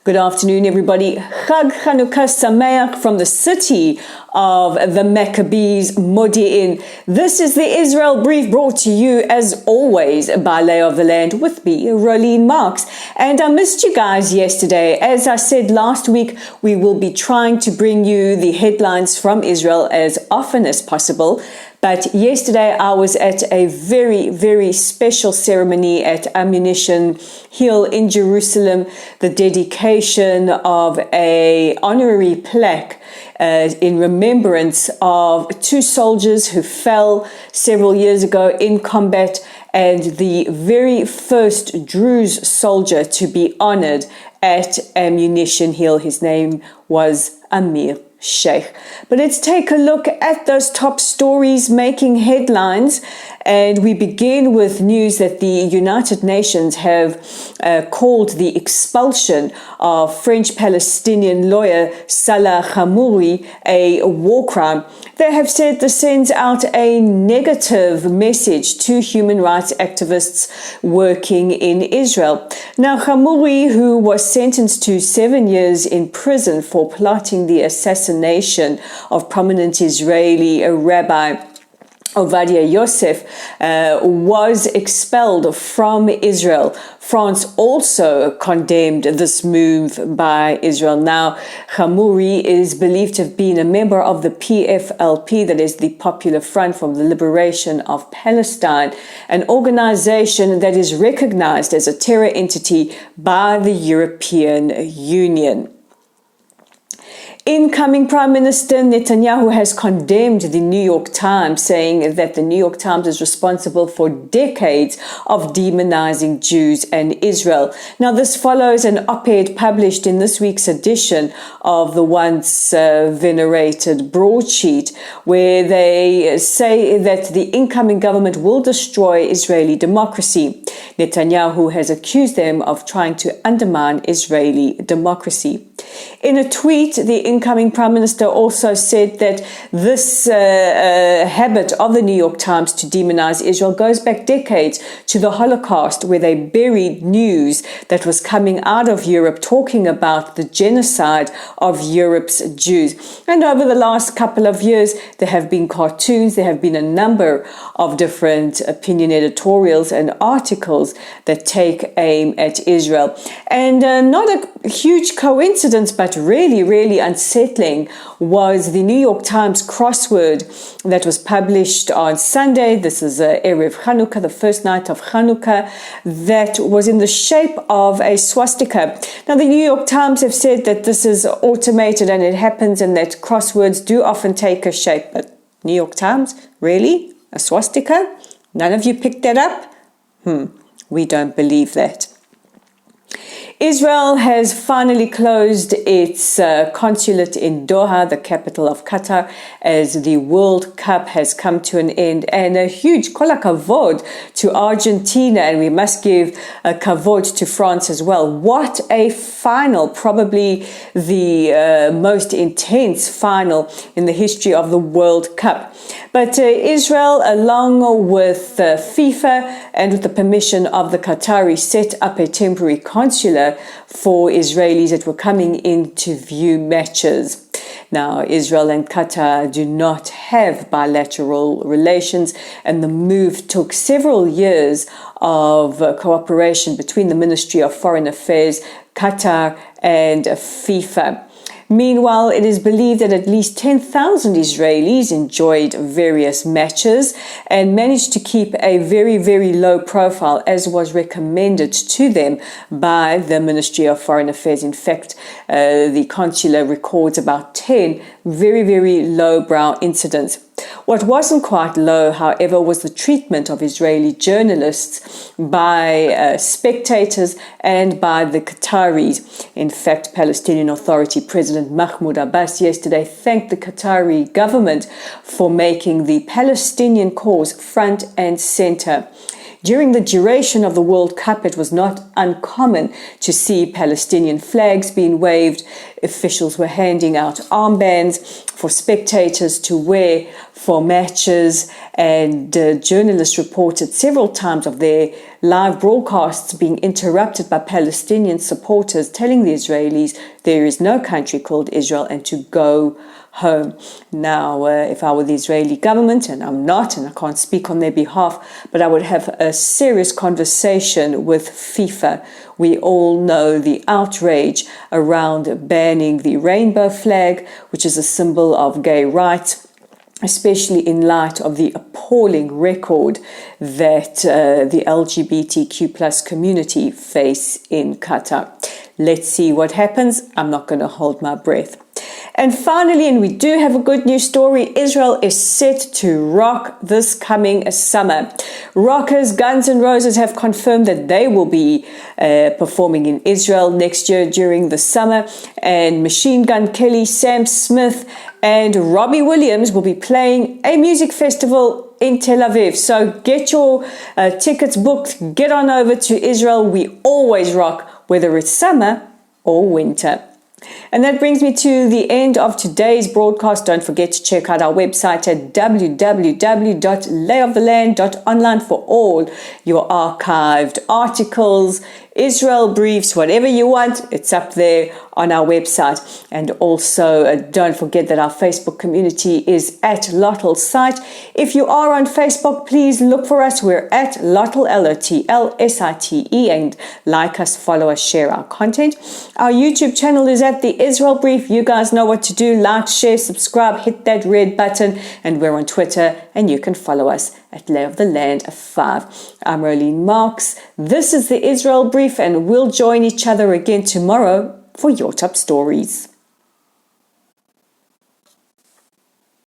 Good afternoon, everybody. Chag Chanukah Sameach from the city of the Maccabees, Modi'in. This is the Israel Brief brought to you, as always, by Lay of the Land with me, Rolene Marks. And I missed you guys yesterday. As I said last week, we will be trying to bring you the headlines from Israel as often as possible. But yesterday I was at a very, very special ceremony at Ammunition Hill in Jerusalem, the dedication of an honorary plaque in remembrance of two soldiers who fell several years ago in combat, and the very first Druze soldier to be honored at Ammunition Hill. His name was Amir Sheikh. But let's take a look at those top stories making headlines, and we begin with news that the United Nations have called the expulsion of French-Palestinian lawyer Salah Khamouri a war crime. They have said this sends out a negative message to human rights activists working in Israel. Now, Khamouri, who was sentenced to 7 years in prison for plotting the assassination of prominent Israeli Rabbi Ovadia Yosef, was expelled from Israel. France also condemned this move by Israel. Now, Khamouri is believed to have been a member of the PFLP, that is the Popular Front for the Liberation of Palestine, an organization that is recognized as a terror entity by the European Union. Incoming Prime Minister Netanyahu has condemned the New York Times, saying that the New York Times is responsible for decades of demonizing Jews and Israel. Now, this follows an op-ed published in this week's edition of the once venerated broadsheet, where they say that the incoming government will destroy Israeli democracy. Netanyahu has accused them of trying to undermine Israeli democracy. In a tweet, the incoming Prime Minister also said that this habit of the New York Times to demonize Israel goes back decades to the Holocaust, where they buried news that was coming out of Europe talking about the genocide of Europe's Jews. And over the last couple of years, there have been cartoons, there have been a number of different opinion editorials and articles that take aim at Israel. And not a huge coincidence, but really, really unsettling, was the New York Times crossword that was published on Sunday. This is Erev Chanukah, the first night of Chanukah, that was in the shape of a swastika. Now, the New York Times have said that this is automated and it happens, and that crosswords do often take a shape. But New York Times, really? A swastika? None of you picked that up? We don't believe that. Israel has finally closed its consulate in Doha, the capital of Qatar, as the World Cup has come to an end. And a huge kol hakavod to Argentina, and we must give a kavod to France as well. What a final, probably the most intense final in the history of the World Cup. But Israel, along with FIFA and with the permission of the Qataris, set up a temporary consulate for Israelis that were coming in to view matches. Now, Israel and Qatar do not have bilateral relations, and the move took several years of cooperation between the Ministry of Foreign Affairs, Qatar, and FIFA. Meanwhile, it is believed that at least 10,000 Israelis enjoyed various matches and managed to keep a very, very low profile, as was recommended to them by the Ministry of Foreign Affairs. In fact, the consulate records about 10 very, very lowbrow incidents. What wasn't quite low, however, was the treatment of Israeli journalists by spectators and by the Qataris. In fact, Palestinian Authority President Mahmoud Abbas yesterday thanked the Qatari government for making the Palestinian cause front and center. During the duration of the World Cup, it was not uncommon to see Palestinian flags being waved. Officials were handing out armbands for spectators to wear for matches, and journalists reported several times of their live broadcasts being interrupted by Palestinian supporters telling the Israelis there is no country called Israel and to go home. Now, if I were the Israeli government, and I'm not, and I can't speak on their behalf, but I would have a serious conversation with FIFA. We all know the outrage around banning the rainbow flag, which is a symbol of gay rights, especially in light of the appalling record that the LGBTQ plus community face in Qatar. Let's see what happens. I'm not going to hold my breath. And finally, and we do have a good news story, Israel is set to rock this coming summer. Rockers Guns N' Roses have confirmed that they will be performing in Israel next year during the summer, and Machine Gun Kelly, Sam Smith and Robbie Williams will be playing a music festival in Tel Aviv. So get your tickets booked, get on over to Israel. We always rock, whether it's summer or winter. And that brings me to the end of today's broadcast. Don't forget to check out our website at www.layoftheland.online for all your archived articles, Israel briefs, whatever you want. It's up there on our website. And also don't forget that our Facebook community is at Lottel Site. If you are on Facebook, please look for us. We're at Lottel, L-O-T-L-S-I-T-E, and like us, follow us, share our content. Our YouTube channel is at the Israel Brief. You guys know what to do. Like, share, subscribe, hit that red button. And we're on Twitter, and you can follow us at Lay of the Land 5. I'm Rolene Marks. This is the Israel Brief, and we'll join each other again tomorrow for your top stories.